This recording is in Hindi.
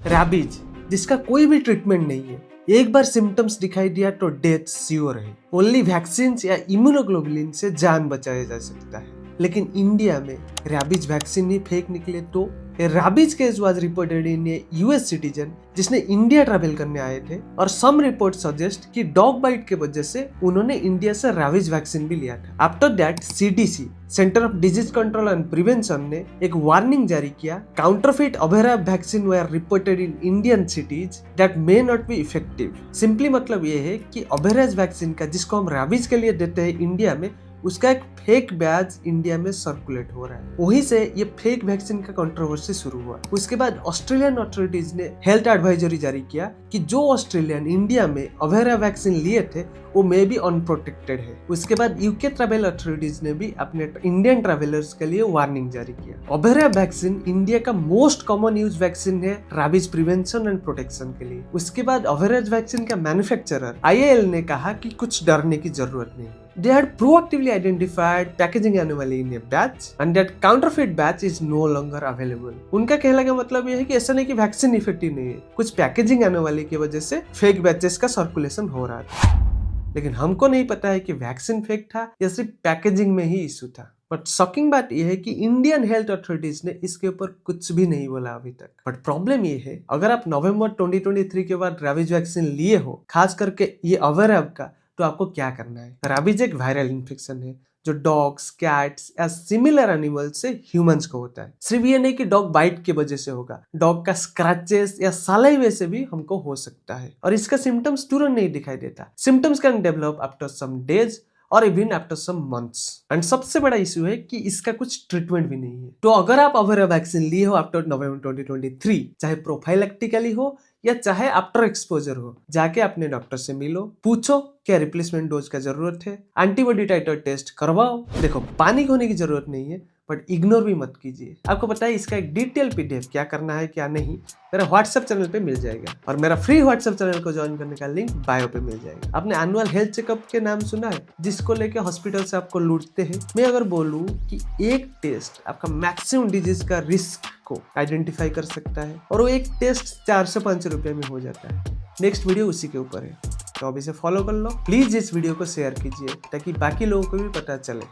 रैबीज, जिसका कोई भी ट्रीटमेंट नहीं है, एक बार सिम्टम्स दिखाई दिया तो डेथ श्योर है। ओनली वैक्सीन या इम्यूनोग्लोबुलिन से जान बचाया जा सकता है। लेकिन इंडिया में रैबीज वैक्सीन ही फेक निकले तो rabies case was reported in A US citizen जिसने इंडिया ट्रैवल करने आए थे, और सम रिपोर्ट सजेस्ट कि डॉग बाइट के वजह से उन्होंने इंडिया से रैबीज वैक्सीन भी लिया था। After that CDC, centre of disease control and prevention, ने एक वार्निंग जारी किया, counterfeit Abhayrab vaccine were reported in Indian cities that may not be effective. Simply मतलब ये है कि अभेराज वैक्सीन का, जिसको हम रैबीज के लिए देते हैं इंडिया में, उसका एक फेक बैच इंडिया में सर्कुलेट हो रहा है। वहीं से ये फेक वैक्सीन का कंट्रोवर्सी शुरू हुआ। उसके बाद ऑस्ट्रेलियन अथॉरिटीज ने हेल्थ एडवाइजरी जारी किया कि जो ऑस्ट्रेलियन इंडिया में अभेरा वैक्सीन लिए थे वो मे भी अनप्रोटेक्टेड है। उसके बाद यूके ट्रैवल अथॉरिटीज ने भी अपने इंडियन ट्रैवलर्स के लिए वार्निंग जारी किया। अभेरा वैक्सीन इंडिया का मोस्ट कॉमन यूज वैक्सीन है रैबीज प्रिवेंशन एंड प्रोटेक्शन के लिए। उसके बाद अभेराज वैक्सीन का मैन्युफैक्चरर IAL ने कहा कि कुछ डरने की जरूरत नहीं। They had proactively identified packaging anomaly in a batch and that counterfeit batch is no longer available. उनका कहने का मतलब ये है कि ऐसा नहीं कि वैक्सीन इफेक्टिव नहीं है, कुछ पैकेजिंग एनोमली की वजह से फेक बैचेस का सर्कुलेशन हो रहा था। लेकिन हमको नहीं पता है कि वैक्सीन फेक था या सिर्फ पैकेजिंग में ही इशू था। बट शॉकिंग बात यह है कि इंडियन हेल्थ अथॉरिटीज ने इसके ऊपर कुछ भी नहीं बोला अभी तक। बट प्रॉब्लम ये है, अगर आप नवंबर 2023 के बाद रैबीज वैक्सीन लिए हो, खास करके ये अवेयर का, तो आपको क्या करना है। रैबीज एक वायरल इन्फेक्शन है जो डॉग्स, कैट्स या सिमिलर एनिमल्स से ह्यूमंस को होता है। सिर्फ ये नहीं कि डॉग बाइट की वजह से होगा, डॉग का स्क्रैचेस या सलाइवे से भी हमको हो सकता है। और इसका सिम्टम्स तुरंत नहीं दिखाई देता। Symptoms can develop after some days और even after some months. And सबसे बड़ा इशू है कि इसका कुछ ट्रीटमेंट भी नहीं है। तो अगर आप अवेरा वैक्सीन लिए हो आफ्टर नवंबर 2023, चाहे प्रोफाइलेक्टिकली हो या चाहे आफ्टर एक्सपोजर हो, जाके अपने डॉक्टर से मिलो, पूछो क्या रिप्लेसमेंट डोज का जरूरत है, एंटीबॉडी टाइटर टेस्ट करवाओ। देखो, पैनिक होने की जरूरत नहीं है, बट इग्नोर भी मत कीजिए। आपको पता है इसका एक डिटेल PDF क्या करना है क्या नहीं, मेरा व्हाट्सएप चैनल पे मिल जाएगा, और मेरा फ्री व्हाट्सएप चैनल को ज्वाइन करने का लिंक बायो पे मिल जाएगा। आपने एनुअल हेल्थ चेकअप के नाम सुना है, जिसको लेके हॉस्पिटल से आपको लूटते हैं। मैं अगर बोलूं कि एक टेस्ट आपका मैक्सिमम डिजीज का रिस्क को आइडेंटिफाई कर सकता है, और वो एक टेस्ट 4 से 5 रुपए में हो जाता है। नेक्स्ट वीडियो उसी के ऊपर है, तो अभी से फॉलो कर लो। प्लीज इस वीडियो को शेयर कीजिए ताकि बाकी लोगों को भी पता चले।